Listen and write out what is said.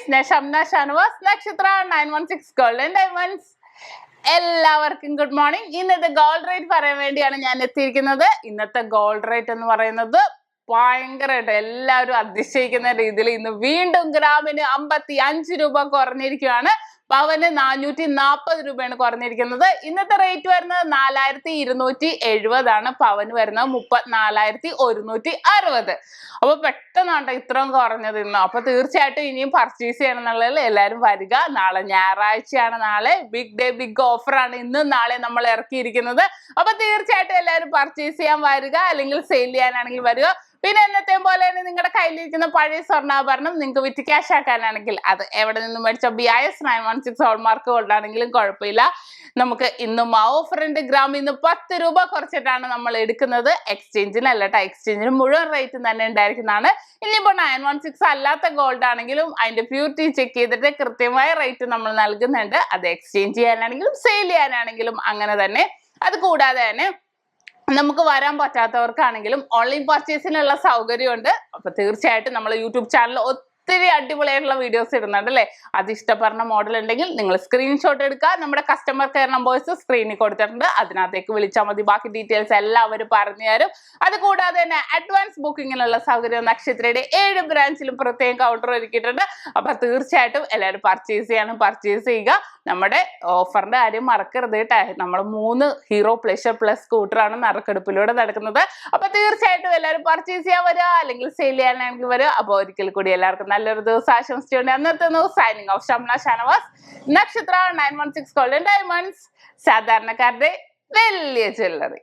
Shamna Shanwas Nakshathra 916 Gold And Diamonds. എല്ലാവർക്കും good morning. ഇന്നത്തെ gold rate പറയാൻ വേണ്ടിയാണ് ഞാൻ എത്തിയിരിക്കുന്നത്. ഇന്നത്തെ ഗോൾഡ് റേറ്റ് എന്ന് പറയുന്നത് ഭയങ്കരമായിട്ട് എല്ലാവരും അതിശയിക്കുന്ന രീതിയിൽ ഇന്ന് വീണ്ടും ഗ്രാമിന് 55 രൂപ കുറഞ്ഞിരിക്കുകയാണ്. പവന് 440 രൂപയാണ് കുറഞ്ഞിരിക്കുന്നത്. ഇന്നത്തെ റേറ്റ് വരുന്നത് 4270 പവന് വരുന്നത് 34,160. അപ്പൊ പെട്ടെന്നാണ് ഇത്രയും കുറഞ്ഞത് ഇന്ന്. അപ്പൊ തീർച്ചയായിട്ടും ഇനിയും പർച്ചേസ് ചെയ്യണം എന്നുള്ളതിൽ എല്ലാവരും വരിക. നാളെ ഞായറാഴ്ചയാണ്. നാളെ ബിഗ് ഡേ ബിഗ് ഓഫർ ആണ് ഇന്നും നാളെ നമ്മൾ ഇറക്കിയിരിക്കുന്നത്. അപ്പൊ തീർച്ചയായിട്ടും എല്ലാവരും പർച്ചേസ് ചെയ്യാൻ വരിക, അല്ലെങ്കിൽ സെയിൽ ചെയ്യാനാണെങ്കിൽ വരിക. പിന്നെ എന്നത്തെ പോലെ തന്നെ നിങ്ങളുടെ കയ്യിലിരിക്കുന്ന പഴയ സ്വർണ്ണാഭരണം നിങ്ങൾക്ക് വിറ്റ് ക്യാഷ് ആക്കാനാണെങ്കിൽ അത് എവിടെ നിന്നും മേടിച്ച BIS 916 ഹോൾമാർക്ക് ഗോൾഡ് ആണെങ്കിലും കുഴപ്പമില്ല. നമുക്ക് ഇന്നും ആ ഓഫറിന്റെ ഗ്രാം ഇന്ന് 10 രൂപ കുറച്ചിട്ടാണ് നമ്മൾ എടുക്കുന്നത്. എക്സ്ചേഞ്ചിനല്ല കേട്ടോ, എക്സ്ചേഞ്ചിന് മുഴുവൻ റേറ്റ് തന്നെ ഉണ്ടായിരിക്കുന്നതാണ്. ഇനിയിപ്പോൾ 916 അല്ലാത്ത ഗോൾഡ് ആണെങ്കിലും അതിന്റെ പ്യൂരിറ്റി ചെക്ക് ചെയ്തിട്ട് കൃത്യമായ റേറ്റ് നമ്മൾ നൽകുന്നുണ്ട്. അത് എക്സ്ചേഞ്ച് ചെയ്യാനാണെങ്കിലും സെയിൽ ചെയ്യാനാണെങ്കിലും അങ്ങനെ തന്നെ. അത് കൂടാതെ തന്നെ നമുക്ക് വരാൻ പറ്റാത്തവർക്കാണെങ്കിലും ഓൺലൈൻ പർച്ചേസിനുള്ള സൗകര്യമുണ്ട്. അപ്പൊ തീർച്ചയായിട്ടും നമ്മൾ യൂട്യൂബ് ചാനൽ ഒത്തിരി അടിപൊളിയായിട്ടുള്ള വീഡിയോസ് ഇടുന്നുണ്ട് അല്ലേ. അത് ഇഷ്ടപ്പെടുന്ന മോഡൽ ഉണ്ടെങ്കിൽ നിങ്ങൾ സ്ക്രീൻഷോട്ട് എടുക്കുക. നമ്മുടെ കസ്റ്റമർ കെയർ നമ്പേഴ്സ് സ്ക്രീനിൽ കൊടുത്തിട്ടുണ്ട്, അതിനകത്തേക്ക് വിളിച്ചാൽ മതി. ബാക്കി ഡീറ്റെയിൽസ് എല്ലാം അവർ പറഞ്ഞു തരും. അത് കൂടാതെ തന്നെ അഡ്വാൻസ് ബുക്കിങ്ങിനുള്ള സൗകര്യം നക്ഷത്രയുടെ 7 ബ്രാഞ്ചിലും പ്രത്യേകം കൗണ്ടർ ഒരുക്കിയിട്ടുണ്ട്. അപ്പൊ തീർച്ചയായിട്ടും എല്ലാവരും പർച്ചേസ് ചെയ്യുക. നമ്മുടെ ഓഫറിന്റെ കാര്യം മറക്കരുത് കേട്ടോ. നമ്മൾ 3 ഹീറോ പ്ലഷർ പ്ലസ് സ്കൂട്ടറാണ് നറുക്കെടുപ്പിലൂടെ നടക്കുന്നത്. അപ്പൊ തീർച്ചയായിട്ടും എല്ലാവരും പർച്ചേസ് ചെയ്യാൻ വരിക, അല്ലെങ്കിൽ സെയിൽ ചെയ്യാനാണെങ്കിൽ വരിക. അപ്പൊ ഒരിക്കൽ കൂടി എല്ലാവർക്കും നല്ലൊരു ദിവസം ആശംസിച്ചുകൊണ്ട് അന്നത്തെ സൈനിങ് ഓഫ് ഷംന ഷാനവാസ്, നക്ഷത്ര 916 ഗോൾഡ് ആൻഡ് ഡയമണ്ട്സ്, സാധാരണക്കാരുടെ വലിയ ജ്വല്ലറി.